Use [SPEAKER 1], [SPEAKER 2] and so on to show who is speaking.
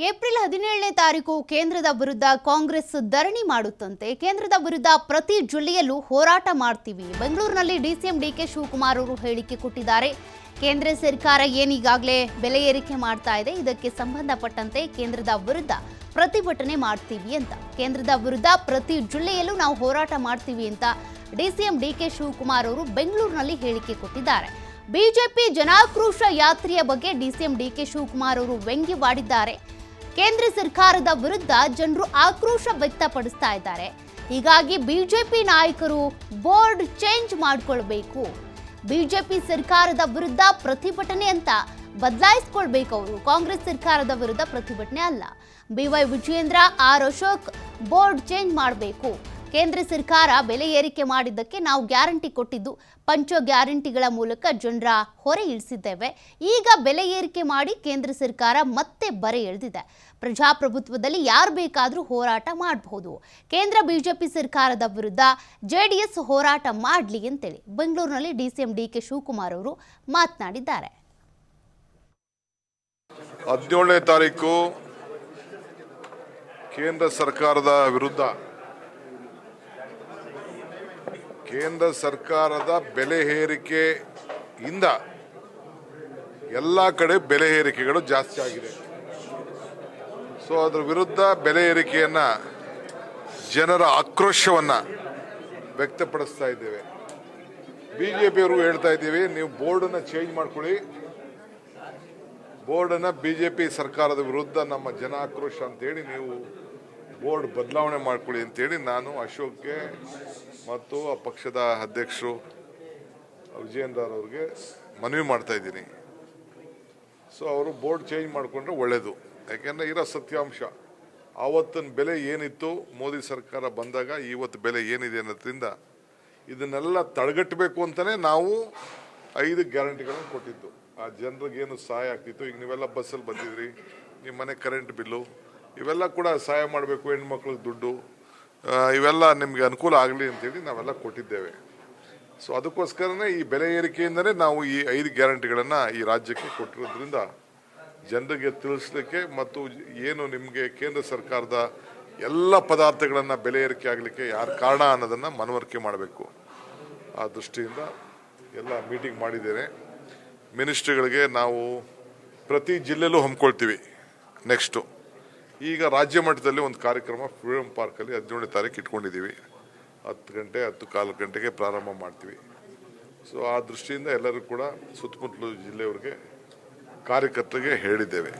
[SPEAKER 1] April 17ನೇ ತಾರೀಕು ಕೇಂದ್ರದ ವಿರುದ್ಧ ಕಾಂಗ್ರೆಸ್ ಧರಣಿ ಮಾಡುತ್ತಂತೆ. ಕೇಂದ್ರದ ವಿರುದ್ಧ ಪ್ರತಿ ಜಿಲ್ಲೆಯಲ್ಲೂ ಹೋರಾಟ ಮಾಡ್ತೀವಿ. ಬೆಂಗಳೂರಿನಲ್ಲಿ ಡಿಸಿಎಂ ಡಿಕೆ ಶಿವಕುಮಾರ್ ಅವರು ಹೇಳಿಕೆ ಕೊಟ್ಟಿದ್ದಾರೆ. ಕೇಂದ್ರ ಸರ್ಕಾರ ಏನೀಗಾಗಲೇ ಬೆಲೆ ಏರಿಕೆ ಮಾಡ್ತಾ ಇದೆ, ಇದಕ್ಕೆ ಸಂಬಂಧಪಟ್ಟಂತೆ ಕೇಂದ್ರದ ವಿರುದ್ಧ ಪ್ರತಿಭಟನೆ ಮಾಡ್ತೀವಿ ಅಂತ. ಕೇಂದ್ರದ ವಿರುದ್ಧ ಪ್ರತಿ ಜಿಲ್ಲೆಯಲ್ಲೂ ನಾವು ಹೋರಾಟ ಮಾಡ್ತೀವಿ ಅಂತ ಡಿಸಿಎಂ ಡಿಕೆ ಶಿವಕುಮಾರ್ ಅವರು ಬೆಂಗಳೂರಿನಲ್ಲಿ ಹೇಳಿಕೆ ಕೊಟ್ಟಿದ್ದಾರೆ. ಬಿಜೆಪಿ ಜನಾಕ್ರೋಶ ಯಾತ್ರೆಯ ಬಗ್ಗೆ ಡಿಸಿಎಂ ಡಿಕೆ ಶಿವಕುಮಾರ್ ಅವರು ವ್ಯಂಗ್ಯವಾಡಿದ್ದಾರೆ. ಕೇಂದ್ರ ಸರ್ಕಾರದ ವಿರುದ್ಧ ಜನರು ಆಕ್ರೋಶ ವ್ಯಕ್ತಪಡಿಸ್ತಾ ಇದ್ದಾರೆ. ಹೀಗಾಗಿ ಬಿಜೆಪಿ ನಾಯಕರು ಬೋರ್ಡ್ ಚೇಂಜ್ ಮಾಡಿಕೊಳ್ಬೇಕು, ಬಿಜೆಪಿ ಸರ್ಕಾರದ ವಿರುದ್ಧ ಪ್ರತಿಭಟನೆ ಅಂತ ಬದಲಾಯಿಸಿಕೊಳ್ಬೇಕು. ಅವರು ಕಾಂಗ್ರೆಸ್ ಸರ್ಕಾರದ ವಿರುದ್ಧ ಪ್ರತಿಭಟನೆ ಅಲ್ಲ. ಬಿವೈ ವಿಜಯೇಂದ್ರ, ಆರ್ ಅಶೋಕ್ ಬೋರ್ಡ್ ಚೇಂಜ್ ಮಾಡಬೇಕು. ಕೇಂದ್ರ ಸರ್ಕಾರ ಬೆಲೆ ಏರಿಕೆ ಮಾಡಿದ್ದಕ್ಕೆ ನಾವು ಗ್ಯಾರಂಟಿ ಕೊಟ್ಟಿದ್ದು ಪಂಚ ಗ್ಯಾರಂಟಿಗಳ ಮೂಲಕ ಜನರ ಹೊರೆ ಇಳಿಸಿದ್ದೇವೆ. ಈಗ ಬೆಲೆ ಏರಿಕೆ ಮಾಡಿ ಕೇಂದ್ರ ಸರ್ಕಾರ ಮತ್ತೆ ಬರೆ ಎಳೆದಿದೆ. ಪ್ರಜಾಪ್ರಭುತ್ವದಲ್ಲಿ ಯಾರು ಬೇಕಾದರೂ ಹೋರಾಟ ಮಾಡಬಹುದು. ಕೇಂದ್ರ ಬಿಜೆಪಿ ಸರ್ಕಾರದ ವಿರುದ್ಧ ಜೆಡಿಎಸ್ ಹೋರಾಟ ಮಾಡಲಿ ಅಂತೇಳಿ ಬೆಂಗಳೂರಿನಲ್ಲಿ ಡಿಸಿಎಂ ಡಿಕೆ ಶಿವಕುಮಾರ್ ಅವರು ಮಾತನಾಡಿದ್ದಾರೆ.
[SPEAKER 2] 17ನೇ ತಾರೀಕು ಕೇಂದ್ರ ಸರ್ಕಾರದ ವಿರುದ್ಧ ಕೇಂದ್ರ ಸರ್ಕಾರದ ಬೆಲೆ ಏರಿಕೆಯಿಂದ ಎಲ್ಲ ಕಡೆ ಬೆಲೆ ಏರಿಕೆಗಳು ಜಾಸ್ತಿ ಆಗಿದೆ. ಸೊ ಅದರ ವಿರುದ್ಧ ಬೆಲೆ ಏರಿಕೆಯನ್ನ ಜನರ ಆಕ್ರೋಶವನ್ನು ವ್ಯಕ್ತಪಡಿಸ್ತಾ ಇದ್ದೇವೆ. ಬಿಜೆಪಿಯವರು ಹೇಳ್ತಾ ಇದ್ದೀವಿ, ನೀವು ಬೋರ್ಡನ್ನು ಚೇಂಜ್ ಮಾಡ್ಕೊಳ್ಳಿ, ಬೋರ್ಡನ್ನು ಬಿಜೆಪಿ ಸರ್ಕಾರದ ವಿರುದ್ಧ ನಮ್ಮ ಜನ ಆಕ್ರೋಶ ಅಂತೇಳಿ ನೀವು ಬೋರ್ಡ್ ಬದಲಾವಣೆ ಮಾಡ್ಕೊಳ್ಳಿ ಅಂತೇಳಿ ನಾನು ಅಶೋಕ್ಗೆ ಮತ್ತು ಆ ಪಕ್ಷದ ಅಧ್ಯಕ್ಷರು ವಿಜಯೇಂದ್ರ ಅವ್ರಿಗೆ ಮನವಿ ಮಾಡ್ತಾ ಇದ್ದೀನಿ. ಸೊ ಅವರು ಬೋರ್ಡ್ ಚೇಂಜ್ ಮಾಡಿಕೊಂಡ್ರೆ ಒಳ್ಳೆಯದು. ಯಾಕೆಂದರೆ ಇರೋ ಸತ್ಯಾಂಶ ಆವತ್ತಿನ ಬೆಲೆ ಏನಿತ್ತು ಮೋದಿ ಸರ್ಕಾರ ಬಂದಾಗ ಇವತ್ತು ಬೆಲೆ ಏನಿದೆ ಅನ್ನೋದ್ರಿಂದ ಇದನ್ನೆಲ್ಲ ತಡೆಗಟ್ಟಬೇಕು ಅಂತಲೇ ನಾವು 5 ಗ್ಯಾರಂಟಿಗಳನ್ನು ಕೊಟ್ಟಿದ್ದು. ಆ ಜನರಿಗೇನು ಸಹಾಯ ಆಗ್ತಿತ್ತು. ಈಗ ನೀವೆಲ್ಲ ಬಸ್ಸಲ್ಲಿ ಬಂದಿದ್ರಿ, ನಿಮ್ಮ ಮನೆ ಕರೆಂಟ್ ಬಿಲ್ಲು ಇವೆಲ್ಲ ಕೂಡ ಸಹಾಯ ಮಾಡಬೇಕು, ಹೆಣ್ಮಕ್ಳಿಗೆ ದುಡ್ಡು ಇವೆಲ್ಲ ನಿಮಗೆ ಅನುಕೂಲ ಆಗಲಿ ಅಂತೇಳಿ ನಾವೆಲ್ಲ ಕೊಟ್ಟಿದ್ದೇವೆ. ಸೊ ಅದಕ್ಕೋಸ್ಕರನೇ ಈ ಬೆಲೆ ಏರಿಕೆಯಿಂದಲೇ ನಾವು ಈ 5 ಗ್ಯಾರಂಟಿಗಳನ್ನು ಈ ರಾಜ್ಯಕ್ಕೆ ಕೊಟ್ಟಿರೋದ್ರಿಂದ ಜನರಿಗೆ ತಿಳಿಸ್ಲಿಕ್ಕೆ ಮತ್ತು ಏನು ನಿಮಗೆ ಕೇಂದ್ರ ಸರ್ಕಾರದ ಎಲ್ಲ ಪದಾರ್ಥಗಳನ್ನು ಬೆಲೆ ಏರಿಕೆ ಆಗಲಿಕ್ಕೆ ಯಾರು ಕಾರಣ ಅನ್ನೋದನ್ನು ಮನವರಿಕೆ ಮಾಡಬೇಕು. ಆ ದೃಷ್ಟಿಯಿಂದ ಎಲ್ಲ ಮೀಟಿಂಗ್ ಮಾಡಿದ್ದೇನೆ. ಮಿನಿಸ್ಟ್ರಿಗಳಿಗೆ ನಾವು ಪ್ರತಿ ಜಿಲ್ಲೆಯಲ್ಲೂ ಹಮ್ಮಿಕೊಳ್ತೀವಿ. ನೆಕ್ಸ್ಟು ಈಗ ರಾಜ್ಯ ಮಟ್ಟದಲ್ಲಿ ಒಂದು ಕಾರ್ಯಕ್ರಮ ಫ್ರೀಡಮ್ ಪಾರ್ಕಲ್ಲಿ 17ನೇ ತಾರೀಕು ಇಟ್ಕೊಂಡಿದ್ದೀವಿ. 10 ಗಂಟೆ 10:15 ಗಂಟೆಗೆ ಪ್ರಾರಂಭ ಮಾಡ್ತೀವಿ. ಸೊ ಆ ದೃಷ್ಟಿಯಿಂದ ಎಲ್ಲರೂ ಕೂಡ ಸುತ್ತಮುತ್ತಲು ಜಿಲ್ಲೆಯವರಿಗೆ ಕಾರ್ಯಕರ್ತರಿಗೆ ಹೇಳಿದ್ದೇವೆ.